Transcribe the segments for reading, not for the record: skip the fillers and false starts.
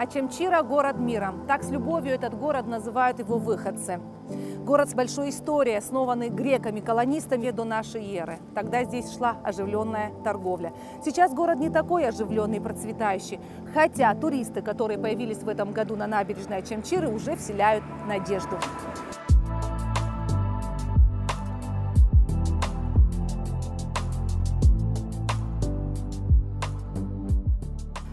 Ачамчира – город мира. Так с любовью этот город называют его выходцы. Город с большой историей, основанный греками-колонистами до нашей эры. Тогда здесь шла оживленная торговля. Сейчас город не такой оживленный и процветающий. Хотя туристы, которые появились в этом году на набережной Ачамчиры, уже вселяют надежду.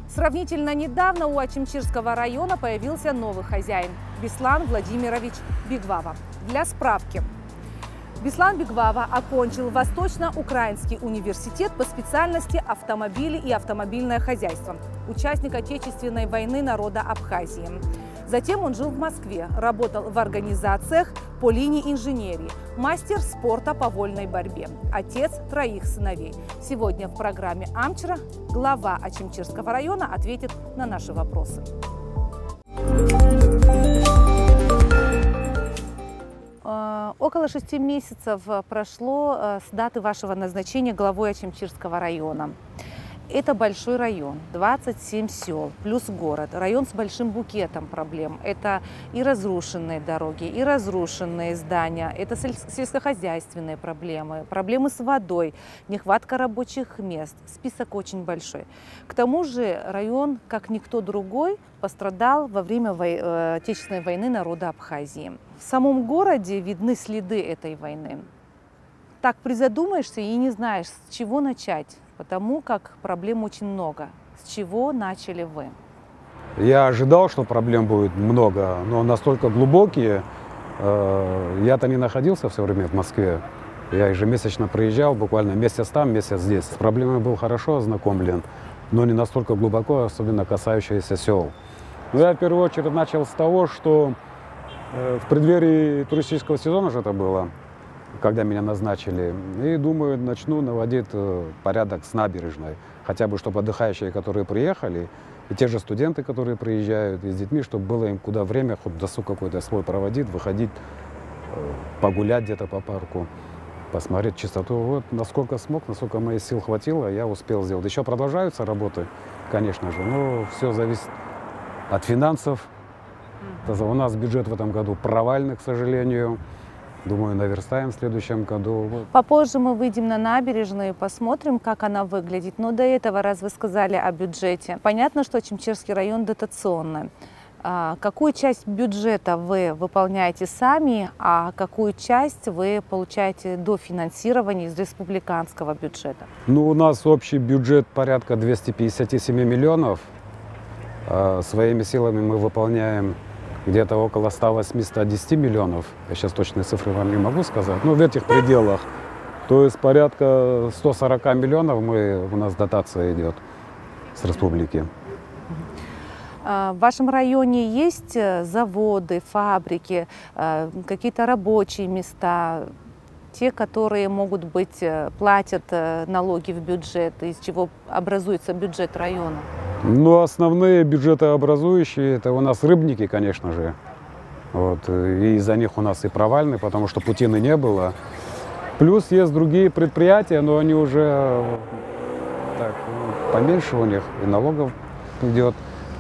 Сравнительно недавно у Ачамчирского района появился новый хозяин – Беслан Владимирович Бигвава. Для справки, Беслан Бигвава окончил Восточно-Украинский университет по специальности автомобили и автомобильное хозяйство, участник Отечественной войны народа Абхазии. Затем он жил в Москве, работал в организациях по линии инженерии, мастер спорта по вольной борьбе, отец 3 сыновей. Сегодня в программе «Амчра» глава Ачамчирского района ответит на наши вопросы. Около 6 месяцев прошло с даты вашего назначения главой Ачамчирского района. Это большой район, 27 сел, плюс город. Район с большим букетом проблем. Это и разрушенные дороги, и разрушенные здания, это сельскохозяйственные проблемы, проблемы с водой, нехватка рабочих мест. Список очень большой. К тому же район, как никто другой, пострадал во время Отечественной войны народа Абхазии. В самом городе видны следы этой войны. Так призадумаешься и не знаешь, с чего начать. Потому как проблем очень много. С чего начали вы? Я ожидал, что проблем будет много, но настолько глубокие. Я-то не находился все время в Москве. Я ежемесячно проезжал, буквально месяц там, месяц здесь. С проблемой был хорошо ознакомлен, но не настолько глубоко, особенно касающиеся сел. Но я в первую очередь начал с того, что в преддверии туристического сезона же это было, когда меня назначили, и думаю, начну наводить порядок с набережной. Хотя бы, чтобы отдыхающие, которые приехали, и те же студенты, которые приезжают, и с детьми, чтобы было им куда время, хоть досуг какой-то свой проводить, выходить, погулять где-то по парку, посмотреть чистоту. Вот насколько смог, насколько моих сил хватило, я успел сделать. Еще продолжаются работы, конечно же, но все зависит от финансов. У нас бюджет в этом году провальный, к сожалению. Думаю, наверстаем в следующем году. Попозже мы выйдем на набережную и посмотрим, как она выглядит. Но до этого, раз вы сказали о бюджете, понятно, что Ачамчирский район дотационный. Какую часть бюджета вы выполняете сами, а какую часть вы получаете дофинансирования из республиканского бюджета? Ну, у нас общий бюджет порядка 257 миллионов. Своими силами мы выполняем где-то около 108-110 миллионов. Я сейчас точные цифры вам не могу сказать, но в этих пределах. То есть порядка 140 миллионов у нас дотация идет с республики. В вашем районе есть заводы, фабрики, какие-то рабочие места, те, которые, могут быть, платят налоги в бюджет, из чего образуется бюджет района? Ну, основные бюджетообразующие, это у нас рыбники, конечно же. Вот, и из-за них у нас и провальны, потому что путины не было. Плюс есть другие предприятия, но они уже так, поменьше у них, и налогов идет.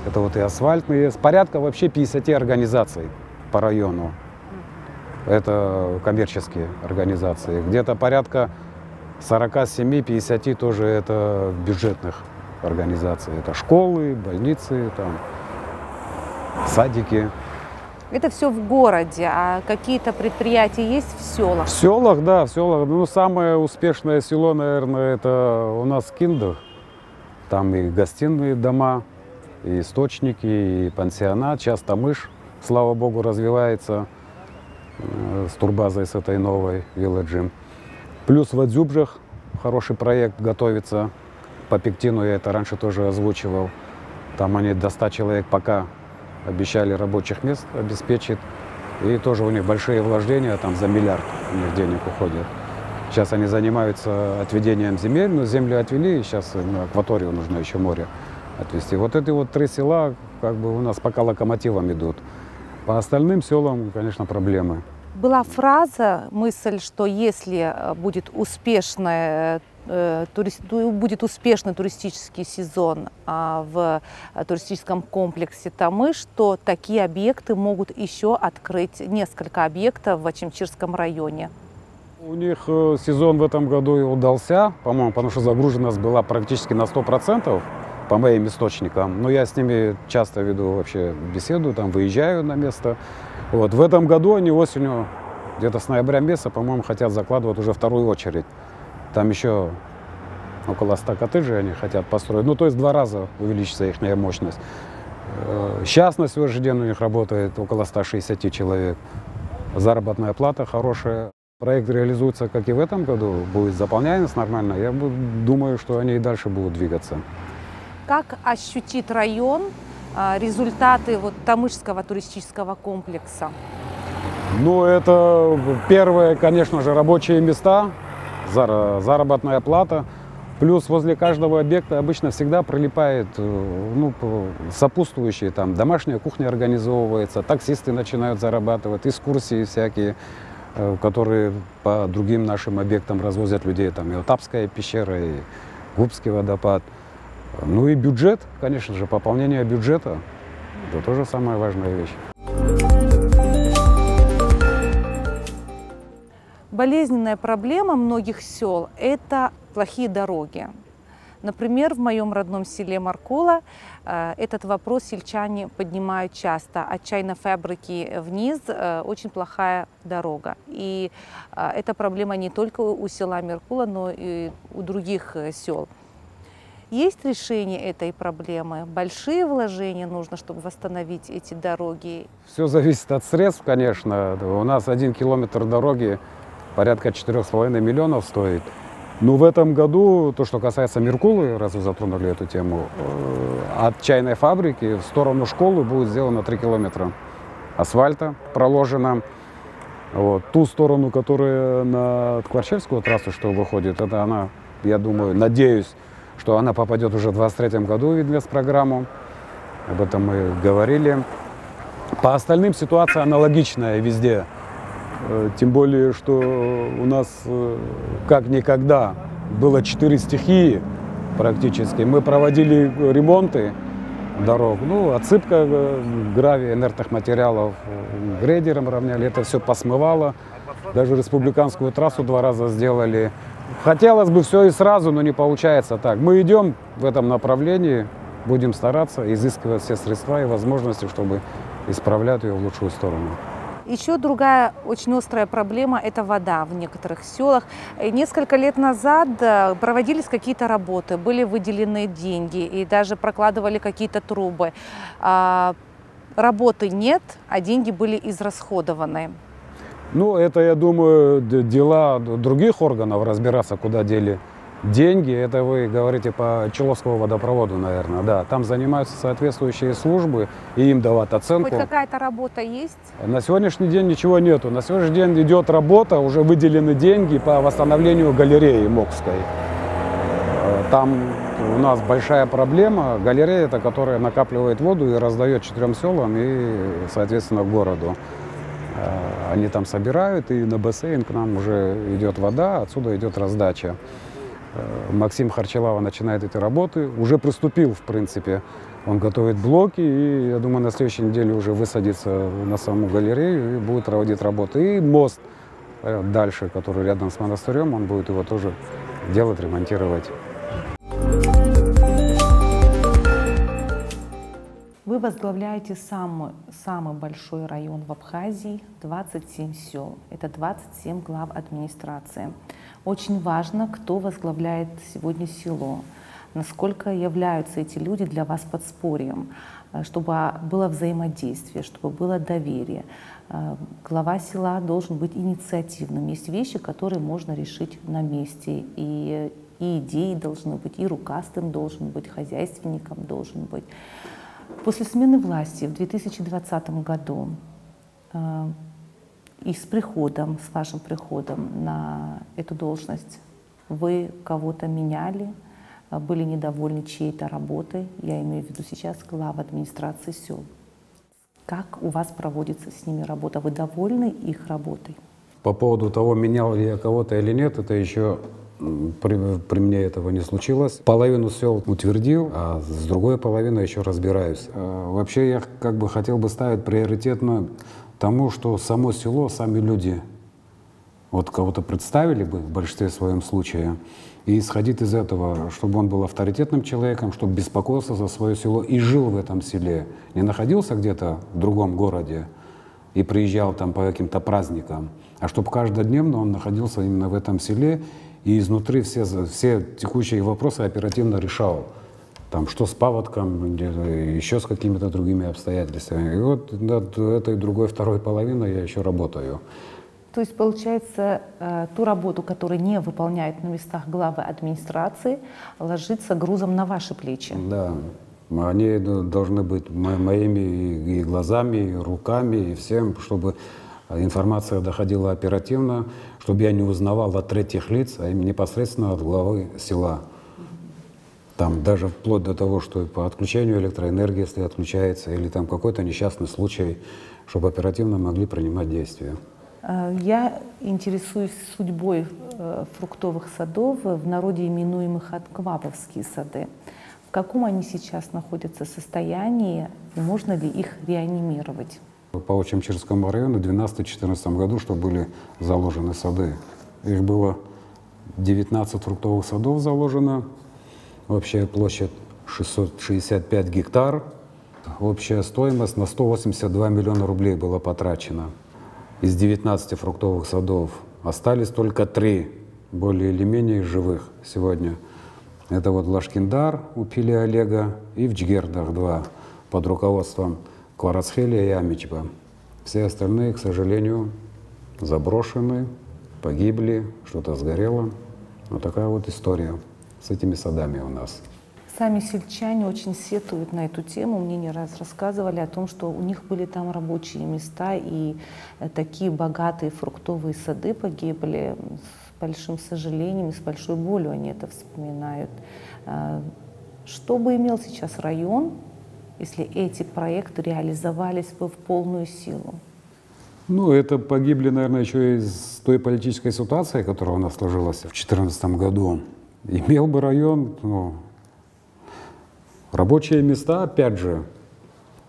Это вот и асфальтные есть. Порядка вообще 50 организаций по району. Это коммерческие организации. Где-то порядка 47-50 тоже это бюджетных организаций. Это школы, больницы, там, садики. Это все в городе, а какие-то предприятия есть в селах? В селах, да, в селах. Ну, самое успешное село, наверное, это у нас Киндах. Там и гостиные дома, и источники, и пансионат. Сейчас Тамыш, слава богу, развивается с турбазой, с этой новой Village. Плюс в Адзюбжах хороший проект готовится. По Пектину я это раньше тоже озвучивал. Там они до 100 человек пока обещали рабочих мест обеспечить. И тоже у них большие вложения, там за миллиард у них денег уходит. Сейчас они занимаются отведением земель, но землю отвели, и сейчас на акваторию нужно еще море отвести. Вот эти вот 3 села как бы у нас пока локомотивом идут. По остальным селам, конечно, проблемы. Была фраза, мысль, что если будет успешная будет успешный туристический сезон в туристическом комплексе Тамыш, то такие объекты могут еще открыть несколько объектов в Ачимчирском районе. У них сезон в этом году и удался, по-моему, потому что загруженность была практически на 100%, по моим источникам. Но я с ними часто веду вообще беседу, там выезжаю на место. Вот. В этом году они осенью, где-то с ноября месяца, по-моему, хотят закладывать уже вторую очередь. Там еще около 100 коттеджей они хотят построить. Ну, то есть 2 раза увеличится их мощность. Сейчас на сегодняшний день у них работает около 160 человек. Заработная плата хорошая. Проект реализуется, как и в этом году, будет заполняемость нормально. Я думаю, что они и дальше будут двигаться. Как ощутит район результаты Тамышского туристического комплекса? Ну, это первое, конечно же, рабочие места, заработная плата. Плюс возле каждого объекта обычно всегда прилипает сопутствующие, там домашняя кухня организовывается, таксисты начинают зарабатывать, экскурсии всякие, которые по другим нашим объектам развозят людей, там и Отапская пещера, и Губский водопад. Ну и бюджет, конечно же, пополнение бюджета, это тоже самая важная вещь. Болезненная проблема многих сел – это плохие дороги. Например, в моем родном селе Маркула этот вопрос сельчане поднимают часто. От чайной фабрики вниз очень плохая дорога. И эта проблема не только у села Маркула, но и у других сел. Есть решение этой проблемы? Большие вложения нужно, чтобы восстановить эти дороги? Все зависит от средств, конечно. У нас 1 километр дороги порядка 4,5 миллионов стоит. Но в этом году, то, что касается Меркулы, раз вы затронули эту тему, от чайной фабрики в сторону школы будет сделано 3 километра асфальта проложено. Вот. Ту сторону, которая на Ткварчевскую трассу, что выходит, это она, я думаю, надеюсь, что она попадет уже в 2023 году в инвестпрограмму. Об этом мы говорили. По остальным ситуация аналогичная везде. Тем более, что у нас как никогда было 4 стихии практически. Мы проводили ремонты дорог, отсыпка гравия, инертных материалов, грейдером равняли, это все посмывало. Даже республиканскую трассу 2 раза сделали. Хотелось бы все и сразу, но не получается так. Мы идем в этом направлении, будем стараться изыскивать все средства и возможности, чтобы исправлять ее в лучшую сторону. Еще другая очень острая проблема – это вода в некоторых селах. Несколько лет назад проводились какие-то работы, были выделены деньги и даже прокладывали какие-то трубы. Работы нет, а деньги были израсходованы. Ну, это, я думаю, дела других органов разбираться, куда дели деньги. Это вы говорите по Человскому водопроводу, наверное. Да, там занимаются соответствующие службы, и им давать оценку. Хоть какая-то работа есть? На сегодняшний день ничего нету. На сегодняшний день идет работа, уже выделены деньги по восстановлению галереи Мокской. Там у нас большая проблема. Галерея, это которая накапливает воду и раздает 4 селам и, соответственно, городу. Они там собирают, и на бассейн к нам уже идет вода, отсюда идет раздача. Максим Харчелава начинает эти работы, уже приступил, в принципе. Он готовит блоки, и, я думаю, на следующей неделе уже высадится на саму галерею и будет проводить работы. И мост дальше, который рядом с монастырем, он будет его тоже делать, ремонтировать. Вы возглавляете самый большой район в Абхазии, 27 сел. Это 27 глав администрации. Очень важно, кто возглавляет сегодня село, насколько являются эти люди для вас подспорьем, чтобы было взаимодействие, чтобы было доверие. Глава села должен быть инициативным. Есть вещи, которые можно решить на месте, и идеи должны быть, и рукастым должен быть, хозяйственником должен быть. После смены власти в 2020 году и с вашим приходом на эту должность, вы кого-то меняли, были недовольны чьей-то работой, я имею в виду сейчас глав администрации сел. Как у вас проводится с ними работа? Вы довольны их работой? По поводу того, менял ли я кого-то или нет, это еще При мне этого не случилось. Половину сел утвердил, а с другой половиной еще разбираюсь. Вообще я как бы хотел бы ставить приоритетно тому, что само село, сами люди вот кого-то представили бы в большинстве своем случае, и исходить из этого, чтобы он был авторитетным человеком, чтобы беспокоился за свое село и жил в этом селе, не находился где-то в другом городе и приезжал там по каким-то праздникам, а чтобы каждодневно он находился именно в этом селе и изнутри все текущие вопросы оперативно решал. Там, что с паводком, еще с какими-то другими обстоятельствами. И вот над этой другой, второй половиной я еще работаю. То есть, получается, ту работу, которую не выполняют на местах главы администрации, ложится грузом на ваши плечи. Да, они должны быть моими и глазами, и руками, и всем, чтобы информация доходила оперативно, чтобы я не узнавал от третьих лиц, а непосредственно от главы села. Там даже вплоть до того, что по отключению электроэнергии, если отключается, или там какой-то несчастный случай, чтобы оперативно могли принимать действия. Я интересуюсь судьбой фруктовых садов, в народе именуемых анквабовские сады. В каком они сейчас находятся состоянии, и можно ли их реанимировать? По Очамчирскому району в 2012-2014 году, что были заложены сады. Их было 19 фруктовых садов заложено, общая площадь 665 гектар, общая стоимость на 182 миллиона рублей была потрачена. Из 19 фруктовых садов остались только 3 более или менее живых сегодня. Это вот Лашкиндар у Пили Олега и в Джгердах 2 под руководством Кварацхелия и Амичба. Все остальные, к сожалению, заброшены, погибли, что-то сгорело. Вот такая вот история с этими садами у нас. Сами сельчане очень сетуют на эту тему. Мне не раз рассказывали о том, что у них были там рабочие места, и такие богатые фруктовые сады погибли. С большим сожалением и с большой болью они это вспоминают. Что бы имел сейчас район, если эти проекты реализовались бы в полную силу? Ну, это погибли, наверное, еще из той политической ситуации, которая у нас сложилась в 2014 году. Имел бы район, ну, рабочие места, опять же,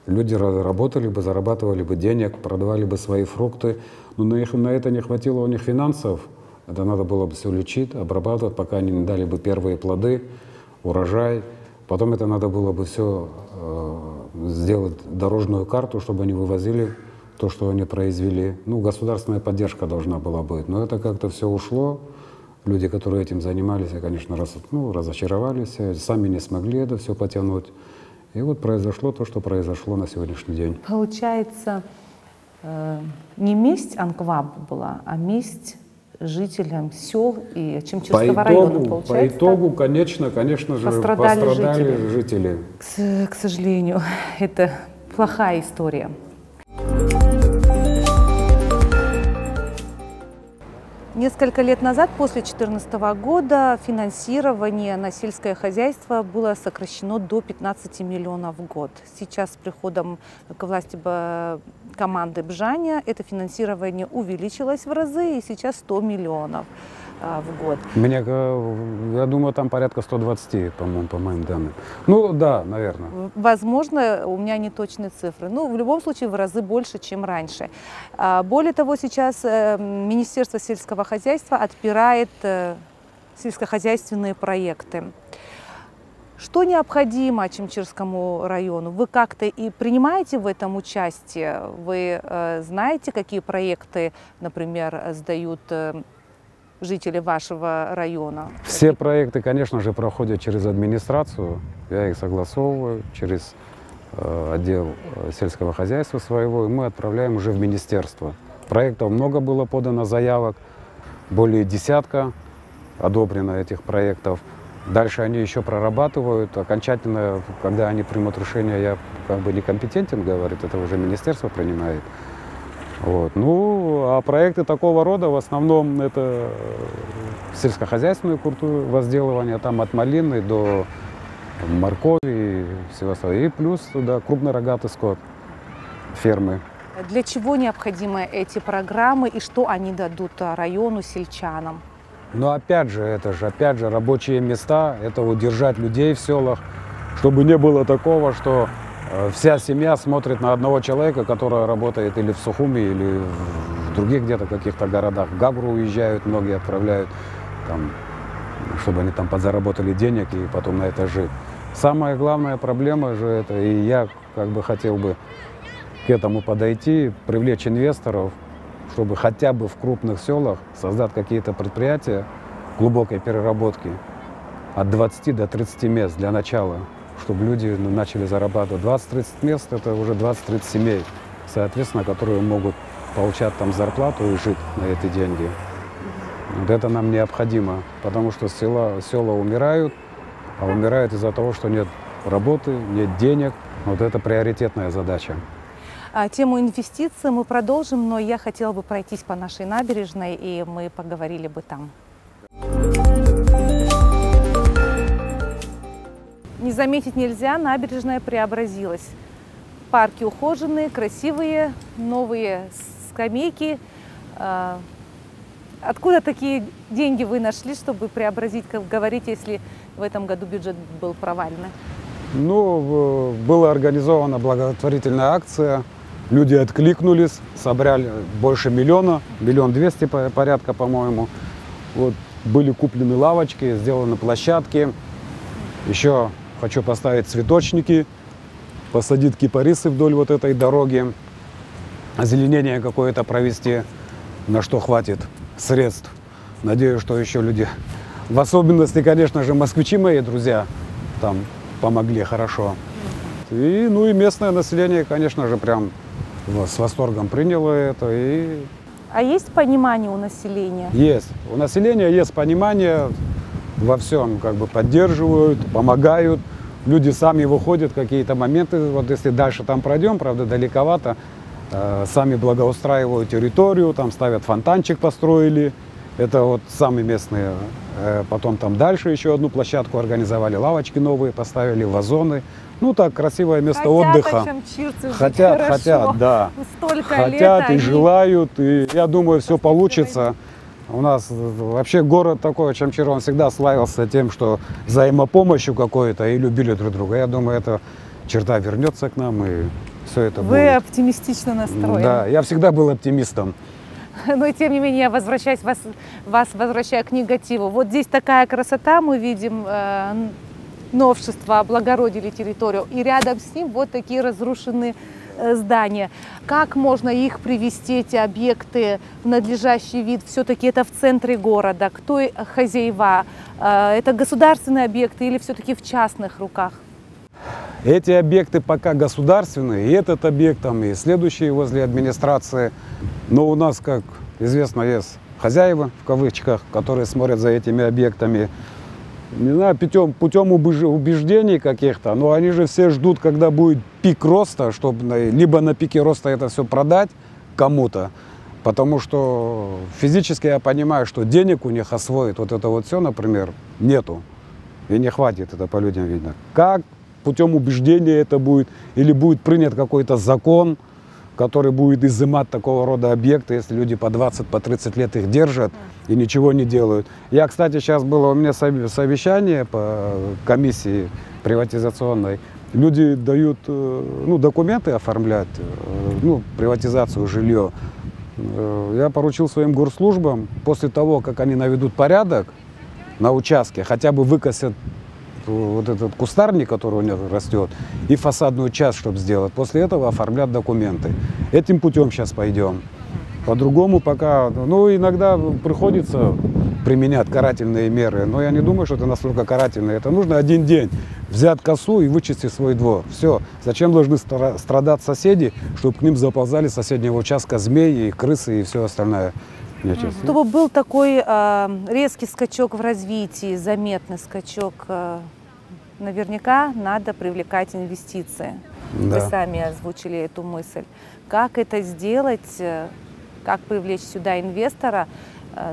люди работали бы, зарабатывали бы денег, продавали бы свои фрукты, но на это не хватило у них финансов. Это надо было бы все лечить, обрабатывать, пока они не дали бы первые плоды, урожай. Потом это надо было бы все сделать дорожную карту, чтобы они вывозили то, что они произвели. Ну, государственная поддержка должна была быть, но это как-то все ушло. Люди, которые этим занимались, конечно, разочаровались, сами не смогли это все потянуть. И вот произошло то, что произошло на сегодняшний день. Получается, не месть анквабу была, а месть жителям сел и Очамчирского района, получается? По итогу, конечно же, пострадали жители. К сожалению, это плохая история. Несколько лет назад, после 2014 года, финансирование на сельское хозяйство было сокращено до 15 миллионов в год. Сейчас с приходом к власти команды Бжаня это финансирование увеличилось в разы, и сейчас 100 миллионов в год. Я думаю, там порядка 120, по-моему, по моим данным. Ну да, наверное. Возможно, у меня не точные цифры. Ну, в любом случае, в разы больше, чем раньше. Более того, сейчас Министерство сельского хозяйства отбирает сельскохозяйственные проекты. Что необходимо Очамчирскому району? Вы как-то и принимаете в этом участие? Вы знаете, какие проекты, например, сдают жители вашего района? Все проекты, конечно же, проходят через администрацию. Я их согласовываю через отдел сельского хозяйства своего, и мы отправляем уже в министерство. Проектов много было подано заявок, более десятка одобрено этих проектов. Дальше они еще прорабатывают. Окончательно, когда они примут решение, я как бы некомпетентен говорить, это уже министерство принимает. Вот. Ну, а проекты такого рода в основном это сельскохозяйственные культуры, возделывания, там от малины до моркови и всего остального. И плюс туда крупный рогатый скот, фермы. Для чего необходимы эти программы и что они дадут району, сельчанам? Но опять же, это же, опять же, рабочие места, это удержать людей в селах, чтобы не было такого, что вся семья смотрит на одного человека, который работает или в Сухуми, или в других где-то каких-то городах. В Гагру уезжают, многие отправляют, там, чтобы они там подзаработали денег и потом на это жить. Самая главная проблема же это, и я как бы хотел бы к этому подойти, привлечь инвесторов, чтобы хотя бы в крупных селах создать какие-то предприятия глубокой переработки от 20 до 30 мест для начала, чтобы люди начали зарабатывать. 20-30 мест – это уже 20-30 семей, соответственно, которые могут получать там зарплату и жить на эти деньги. Вот это нам необходимо, потому что села умирают, а умирают из-за того, что нет работы, нет денег. Вот это приоритетная задача. Тему инвестиций мы продолжим, но я хотела бы пройтись по нашей набережной, и мы поговорили бы там. Не заметить нельзя, набережная преобразилась. Парки ухоженные, красивые, новые скамейки. Откуда такие деньги вы нашли, чтобы преобразить, как говорите, если в этом году бюджет был провальный? Ну, была организована благотворительная акция. Люди откликнулись, собрали больше миллиона, 1 200 000 порядка, по-моему. Вот, были куплены лавочки, сделаны площадки. Еще хочу поставить цветочники, посадить кипарисы вдоль вот этой дороги, озеленение какое-то провести, на что хватит средств. Надеюсь, что еще люди, в особенности, конечно же, москвичи мои друзья, там помогли хорошо. И, ну и местное население, конечно же, прям с восторгом приняло это. А есть понимание у населения? Есть. У населения есть понимание, во всем как бы поддерживают, помогают. Люди сами выходят, какие-то моменты, вот если дальше там пройдем, правда, далековато, сами благоустраивают территорию, там ставят фонтанчик, построили. Это вот самые местные. Потом там дальше еще одну площадку организовали, лавочки новые поставили, вазоны. Ну так, красивое место отдыха. Хотят, да. Хотят и желают, и я думаю, все получится. У нас вообще город такой, Очамчир, он всегда славился тем, что взаимопомощью какой-то и любили друг друга. Я думаю, эта черта вернется к нам, и все это будет. Вы оптимистично настроены. Да, я всегда был оптимистом. Но тем не менее, я возвращаюсь, вас возвращаю к негативу. Вот здесь такая красота, мы видим новшества, облагородили территорию. И рядом с ним вот такие разрушенные здания. Как можно их привести, эти объекты, в надлежащий вид? Все-таки это в центре города. Кто хозяева? Это государственные объекты или все-таки в частных руках? Эти объекты пока государственные, и этот объект, там, и следующий возле администрации. Но у нас, как известно, есть хозяева, в кавычках, которые смотрят за этими объектами. Не знаю, путем убеждений каких-то, но они же все ждут, когда будет пик роста, чтобы либо на пике роста это все продать кому-то, потому что физически я понимаю, что денег у них освоить вот это вот все, например, нету. И не хватит, это по людям видно. Как путем убеждения это будет, или будет принят какой-то закон, который будет изымать такого рода объекты, если люди по 20, по 30 лет их держат и ничего не делают. Я, кстати, сейчас было у меня совещание по комиссии приватизационной. Люди дают, ну, документы оформлять, ну, приватизацию, жилье. Я поручил своим горслужбам, после того, как они наведут порядок на участке, хотя бы выкосят вот этот кустарник, который у них растет, и фасадную часть, чтобы сделать. После этого оформлять документы. Этим путем сейчас пойдем. По-другому пока, ну, иногда приходится применять карательные меры, но я не думаю, что это настолько карательно. Это нужно один день взять косу и вычистить свой двор. Все. Зачем должны страдать соседи, чтобы к ним заползали с соседнего участка змеи, крысы и все остальное? Чтобы был такой резкий скачок в развитии, заметный скачок, наверняка надо привлекать инвестиции. Да. Вы сами озвучили эту мысль. Как это сделать, как привлечь сюда инвестора?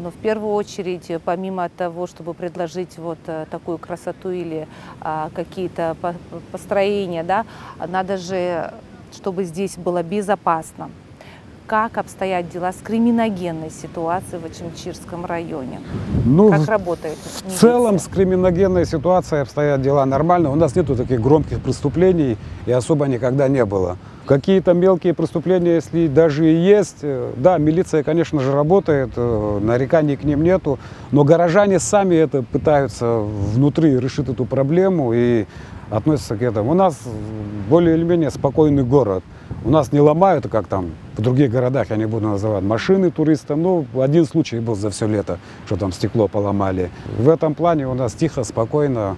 Но в первую очередь, помимо того, чтобы предложить вот такую красоту или какие-то построения, да, надо же, чтобы здесь было безопасно. как обстоят дела с криминогенной ситуацией в Ачимчирском районе? Ну, Как работает в милиция? целом с криминогенной ситуацией обстоят дела нормально. У нас нету таких громких преступлений и особо никогда не было. Какие-то мелкие преступления, если даже и есть, да, милиция, конечно же, работает, нареканий к ним нету, но горожане сами это пытаются внутри решить эту проблему и относятся к этому. У нас более или менее спокойный город. У нас не ломают, как там в других городах, я не буду называть, машины туристам. Ну, один случай был за все лето, что там стекло поломали. В этом плане у нас тихо, спокойно.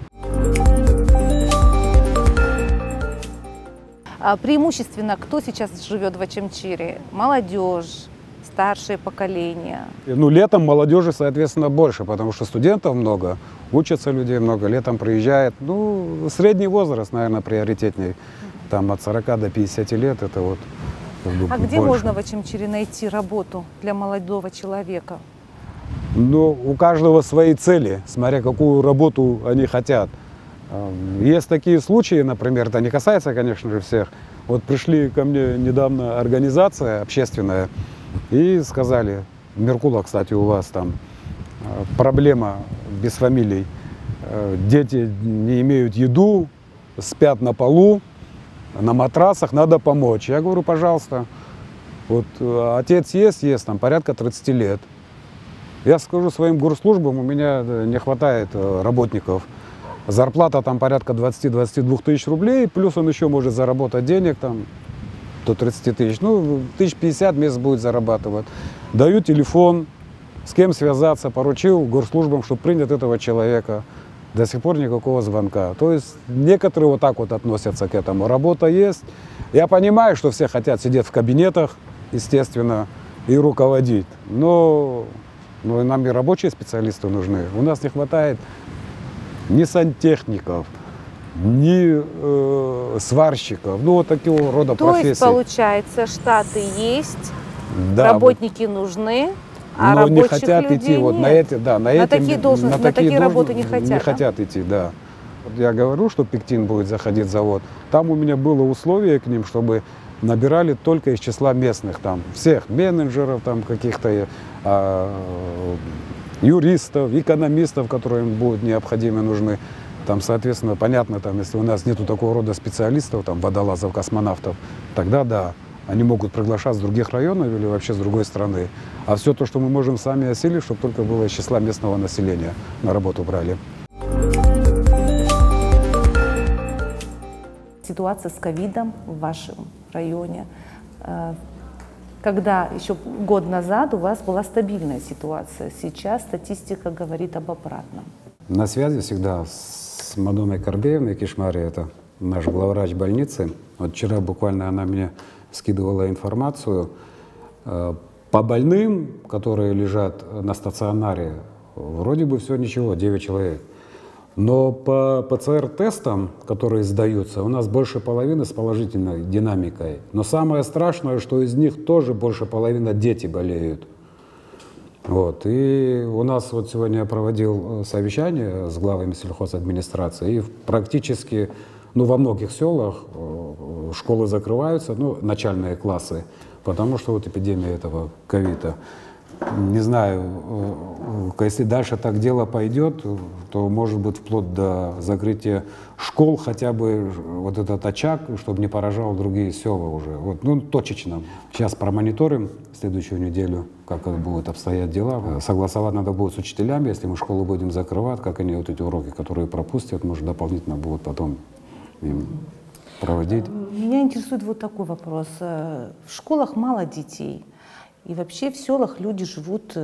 Преимущественно кто сейчас живет в Ачимчире? Молодежь, старшее поколение? Ну, летом молодежи, соответственно, больше, потому что студентов много, учатся людей много, летом приезжает. Ну, средний возраст, наверное, приоритетней. Там от 40 до 50 лет, это вот как бы А где больше. можно в Ачимчире найти работу для молодого человека? Ну, у каждого свои цели, смотря какую работу они хотят. Есть такие случаи, например, это не касается, конечно же, всех. Вот пришли ко мне недавно организация общественная и сказали, Меркула, кстати, у вас там проблема без фамилий. Дети не имеют еду, спят на полу, на матрасах, надо помочь. Я говорю, пожалуйста. Вот отец есть, там порядка 30 лет. Я скажу своим горслужбам, у меня не хватает работников. Зарплата там порядка 20-22 тысяч рублей, плюс он еще может заработать денег там до 30 тысяч. Ну, 1050 в месяц будет зарабатывать. Даю телефон, с кем связаться, поручил горслужбам, чтобы принят этого человека. До сих пор никакого звонка. То есть некоторые вот так вот относятся к этому. Работа есть. Я понимаю, что все хотят сидеть в кабинетах, естественно, и руководить. Но нам и рабочие специалисты нужны. У нас не хватает ни сантехников, ни сварщиков, ну вот такого рода профессий. То есть, получается, штаты есть, Да, работники нужны, а но рабочих не хотят людей идти вот нет. на эти, да, на такие должности, на такие работы не хотят, Не да? хотят идти, да. Вот я говорю, что Пектин будет заходить завод. Там у меня было условие к ним, чтобы набирали только из числа местных, там всех менеджеров, там каких-то юристов, экономистов, которые им будут необходимы, нужны. Там, соответственно, понятно, там, если у нас нету такого рода специалистов, там, водолазов, космонавтов, тогда да, они могут приглашать с других районов или вообще с другой страны. А все то, что мы можем сами осилить, чтобы только было из числа местного населения, на работу брали. Ситуация с ковидом в вашем районе. Когда еще год назад у вас была стабильная ситуация, сейчас статистика говорит об обратном. На связи всегда с Мадоной Корбеевной Кишмари, это наш главврач больницы. Вот вчера буквально она мне скидывала информацию. По больным, которые лежат на стационаре, вроде бы все ничего, 9 человек. Но по ПЦР-тестам, которые сдаются, у нас больше половины с положительной динамикой. Но самое страшное, что из них тоже больше половины дети болеют. Вот. И у нас вот сегодня я проводил совещание с главами сельхозадминистрации, и практически, ну, во многих селах школы закрываются, ну, начальные классы, потому что вот эпидемия этого ковида. Не знаю, если дальше так дело пойдет, то может быть вплоть до закрытия школ, хотя бы вот этот очаг, чтобы не поражал другие села уже. Вот, ну, точечно. Сейчас промониторим следующую неделю, как будут обстоять дела. Согласовать надо будет с учителями, если мы школу будем закрывать, как они вот эти уроки, которые пропустят, может, дополнительно будут потом им проводить. Меня интересует вот такой вопрос. В школах мало детей. И вообще в селах люди живут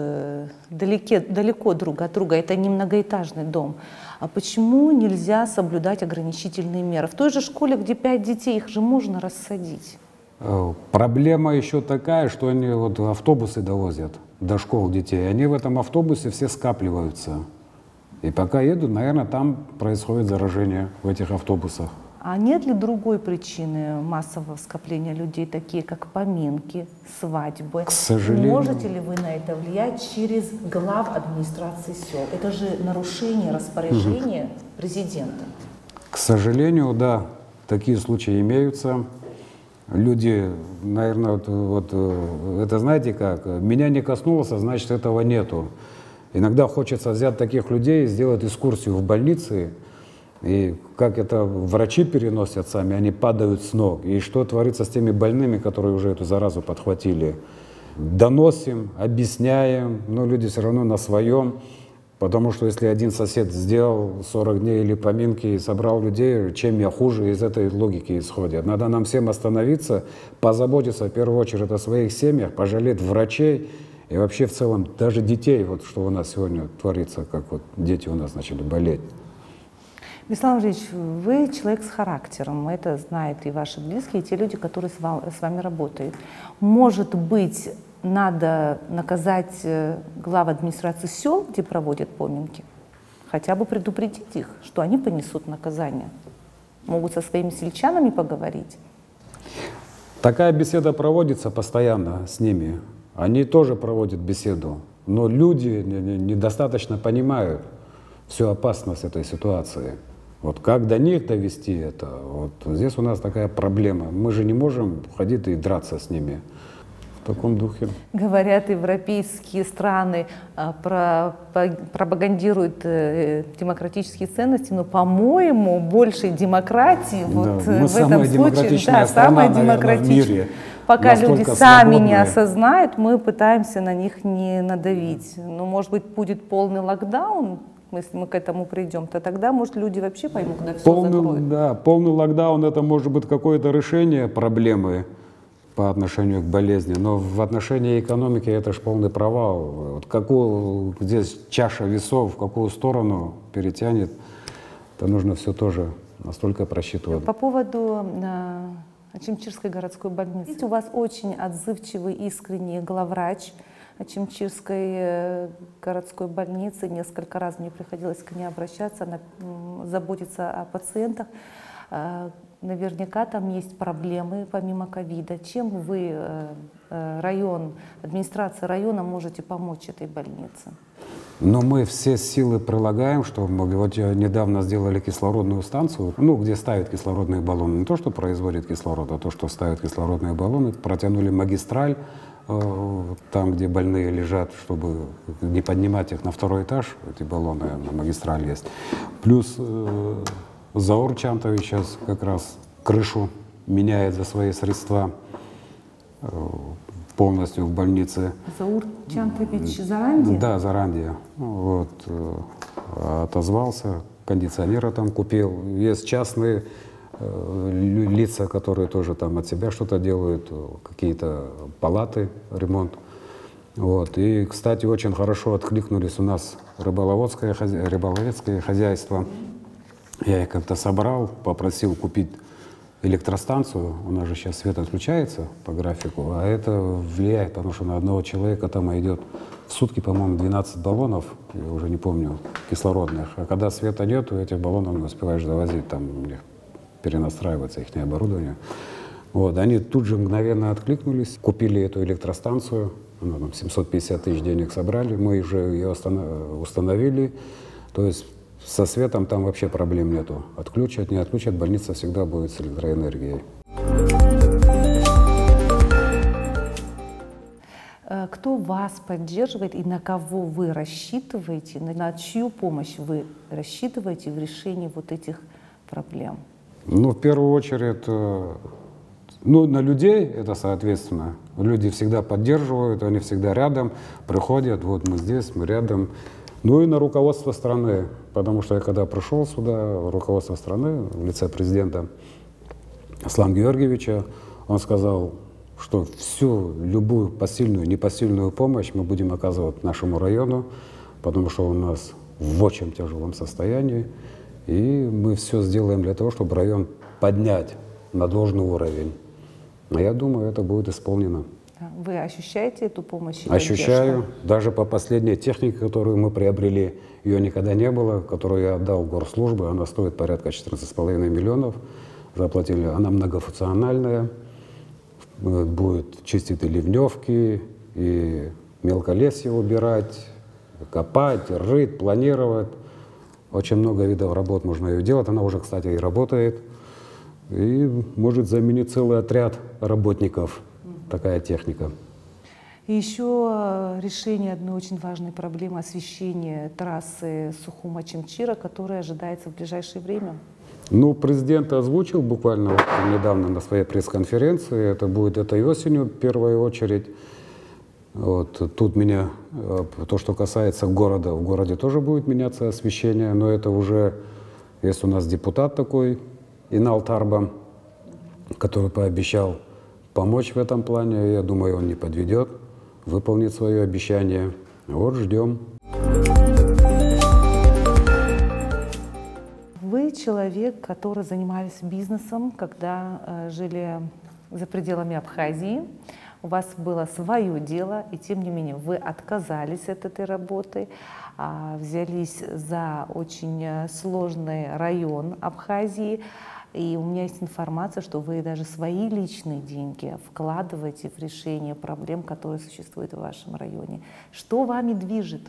далеко друг от друга. Это не многоэтажный дом. А почему нельзя соблюдать ограничительные меры? В той же школе, где 5 детей, их же можно рассадить. Проблема еще такая, что они вот автобусы довозят до школ детей. Они в этом автобусе все скапливаются. И пока едут, наверное, там происходит заражение в этих автобусах. А нет ли другой причины массового скопления людей, такие как поминки, свадьбы? К сожалению. Можете ли вы на это влиять через глав администрации сел? Это же нарушение распоряжения президента. К сожалению, да, такие случаи имеются. Люди, наверное, это знаете как, меня не коснулось, а значит этого нету. Иногда хочется взять таких людей, сделать экскурсию в больнице, и как это врачи переносят сами, они падают с ног. И что творится с теми больными, которые уже эту заразу подхватили. Доносим, объясняем, но люди все равно на своем. Потому что если один сосед сделал 40 дней или поминки и собрал людей, чем я хуже, из этой логики исходит. Надо нам всем остановиться, позаботиться в первую очередь о своих семьях, пожалеть врачей и вообще в целом даже детей, вот что у нас сегодня творится, как вот дети у нас начали болеть. Вячеслав Андреевич, вы человек с характером, это знают и ваши близкие, и те люди, которые с вами работают. Может быть, надо наказать глав администрации сел, где проводят поминки, хотя бы предупредить их, что они понесут наказание. Могут со своими сельчанами поговорить. Такая беседа проводится постоянно с ними. Они тоже проводят беседу, но люди недостаточно понимают всю опасность этой ситуации. Вот как до них довести это? Вот здесь у нас такая проблема. Мы же не можем ходить и драться с ними. В таком духе. Говорят, европейские страны пропагандируют демократические ценности, но, по-моему, больше демократии Да, вот мы в этом случае. Да, страна, самая демократичная. в мире. Пока Настолько люди сами не свободная. осознают, мы пытаемся на них не надавить. Но, может быть, будет полный локдаун, если мы к этому придем, то тогда, может, люди вообще поймут, куда все закроют. Да, полный локдаун — это может быть какое-то решение проблемы по отношению к болезни, но в отношении экономики это же полный провал. Вот какую здесь чаша весов, в какую сторону перетянет, то нужно все тоже настолько просчитывать. По поводу Очимчирской городской больницы. У вас очень отзывчивый, искренний главврач Очимчирской городской больницы. Несколько раз мне приходилось к ней обращаться, она заботится о пациентах. Наверняка там есть проблемы помимо ковида. Чем вы, администрация района, можете помочь этой больнице? Но мы все силы прилагаем, что вот недавно сделали кислородную станцию, где ставят кислородные баллоны. Не то, что производит кислород, а то, что ставят кислородные баллоны. Протянули магистраль там, где больные лежат, чтобы не поднимать их на второй этаж. Эти баллоны на магистраль есть. Плюс Заур Чантович сейчас как раз крышу меняет за свои средства полностью в больнице. Заур Чантович Заранди? Да, Заранди. Вот, отозвался, кондиционера там купил. Есть частные лица, которые тоже там от себя что-то делают, какие-то палаты, ремонт. Вот. И, кстати, очень хорошо откликнулись у нас рыболовецкое хозяйство. Я их как-то собрал, попросил купить электростанцию. У нас же сейчас свет отключается по графику, а это влияет, потому что на одного человека там идет в сутки, по-моему, 12 баллонов, я уже не помню, кислородных. А когда света нет, этих баллонов не успеваешь довозить, там у них перенастраивается их оборудование. Вот. Они тут же мгновенно откликнулись, купили эту электростанцию, 750 тысяч денег собрали, мы уже ее установили. То есть со светом там вообще проблем нету. Отключат, не отключат, больница всегда будет с электроэнергией. Кто вас поддерживает и на кого вы рассчитываете, на чью помощь вы рассчитываете в решении вот этих проблем? В первую очередь, на людей это, соответственно. Люди всегда поддерживают, они всегда рядом, приходят, вот мы здесь, мы рядом. Ну и на руководство страны, потому что я когда пришел сюда, руководство страны в лице президента Аслана Георгиевича, он сказал, что всю, любую посильную, непосильную помощь мы будем оказывать нашему району, потому что у нас в очень тяжелом состоянии, и мы все сделаем для того, чтобы район поднять на должный уровень. А я думаю, это будет исполнено. Вы ощущаете эту помощь? Ощущаю. Даже по последней технике, которую мы приобрели, ее никогда не было, которую я отдал в горслужбы, она стоит порядка 14,5 миллионов. Заплатили. Она многофункциональная, будет чистить и ливневки, и мелколесье убирать, копать, рыть, планировать. Очень много видов работ можно ее делать. Она уже, кстати, и работает. и может заменить целый отряд работников, такая техника. И еще решение одной очень важной проблемы — освещения трассы Сухума-Чимчира, которая ожидается в ближайшее время. Ну, президент озвучил буквально вот недавно на своей пресс-конференции, это будет этой осенью в первую очередь. Вот, тут меня, то, что касается города, в городе тоже будет меняться освещение, но это уже есть у нас депутат такой, Инал Тарба, который пообещал помочь в этом плане. Я думаю, он не подведет, выполнит свое обещание. Вот ждем. Вы человек, который занимались бизнесом, когда жили за пределами Абхазии. У вас было свое дело, и тем не менее вы отказались от этой работы, взялись за очень сложный район Абхазии. И у меня есть информация, что вы даже свои личные деньги вкладываете в решение проблем, которые существуют в вашем районе. Что вами движет?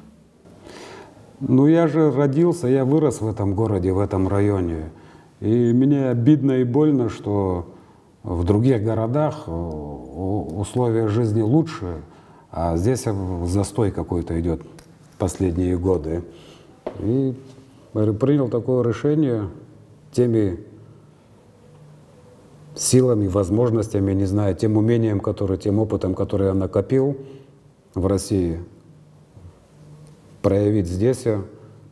Ну, я же родился, я вырос в этом городе, в этом районе. И мне обидно и больно, что в других городах условия жизни лучше, а здесь застой какой-то идет последние годы. И принял такое решение теми силами, возможностями, не знаю, тем умением, тем опытом, который я накопил в России, проявить здесь,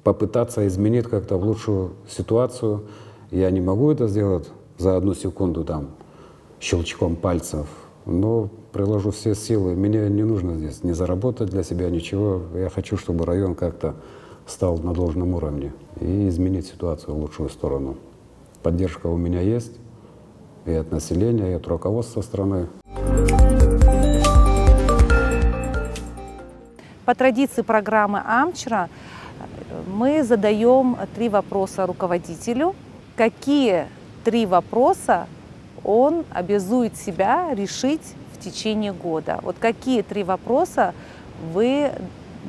попытаться изменить как-то в лучшую ситуацию. Я не могу это сделать за одну секунду, там, щелчком пальцев, но приложу все силы. Мне не нужно здесь не заработать для себя ничего. Я хочу, чтобы район как-то стал на должном уровне и изменить ситуацию в лучшую сторону. Поддержка у меня есть и от населения, и от руководства страны. По традиции программы «Амчра» мы задаем 3 вопроса руководителю. Какие 3 вопроса он обязует себя решить в течение года? Вот какие 3 вопроса вы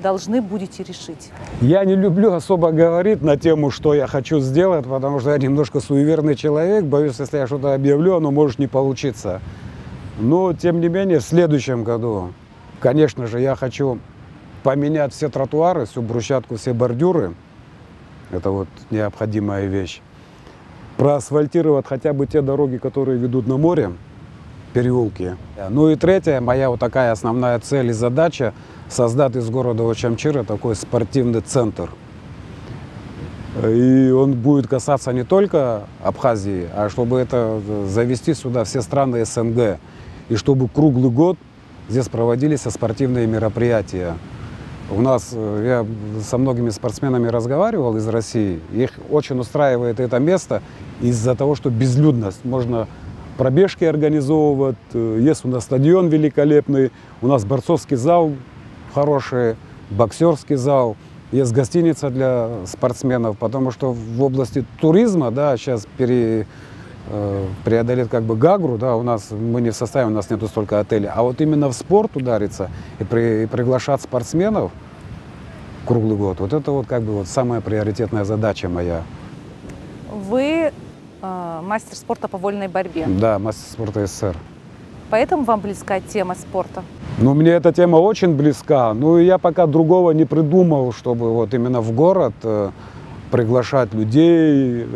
должны будете решить? Я не люблю особо говорить на тему, что я хочу сделать, потому что я немножко суеверный человек. Боюсь, если я что-то объявлю, оно может не получиться. Но, тем не менее, в следующем году, конечно же, я хочу поменять все тротуары, всю брусчатку, все бордюры. Это вот необходимая вещь. Проасфальтировать хотя бы те дороги, которые ведут на море, переулки. Ну и третья моя вот такая основная цель и задача — создать из города Очамчира такой спортивный центр. И он будет касаться не только Абхазии, а чтобы это завести сюда все страны СНГ. И чтобы круглый год здесь проводились спортивные мероприятия. У нас, я со многими спортсменами разговаривал из России, их очень устраивает это место из-за того, что безлюдность. Можно пробежки организовывать, есть у нас стадион великолепный, у нас борцовский зал хороший, боксерский зал, есть гостиница для спортсменов, потому что в области туризма, да, сейчас преодолеть как бы Гагру, да, мы не в состоянии, у нас нету столько отелей, а вот именно в спорт удариться и приглашать спортсменов круглый год, вот это вот как бы вот самая приоритетная задача моя. Вы мастер спорта по вольной борьбе. Да, мастер спорта СССР. Поэтому вам близка тема спорта? Ну, мне эта тема очень близка. Ну, я пока другого не придумал, чтобы вот именно в город приглашать людей,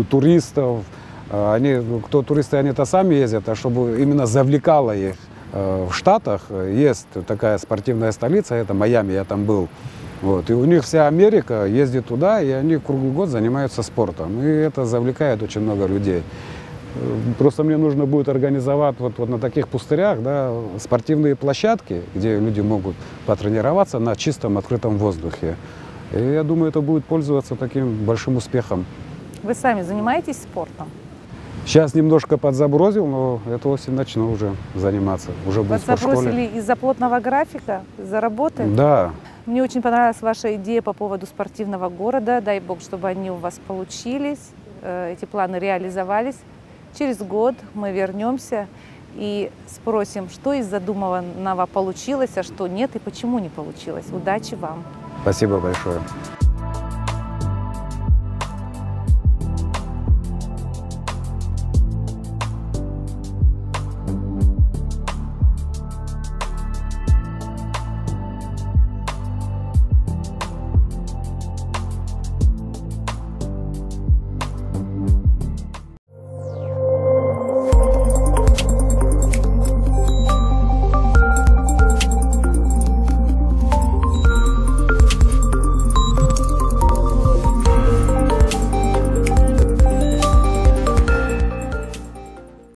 туристов. Кто туристы, они-то сами ездят, а чтобы именно завлекало их. В Штатах есть такая спортивная столица, это Майами, я там был. Вот, и у них вся Америка ездит туда, и они круглый год занимаются спортом. И это завлекает очень много людей. Просто мне нужно будет организовать вот на таких пустырях, да, спортивные площадки, где люди могут потренироваться на чистом открытом воздухе. И я думаю, это будет пользоваться таким большим успехом. Вы сами занимаетесь спортом? Сейчас немножко подзабросил, но эту осень начну уже заниматься. Уже буду в спортшколе. Подзабросили из-за плотного графика, из-за работы? Да. Мне очень понравилась ваша идея по поводу спортивного города. Дай бог, чтобы они у вас получились, эти планы реализовались. Через год мы вернемся и спросим, что из задуманного получилось, а что нет и почему не получилось. Удачи вам! Спасибо большое.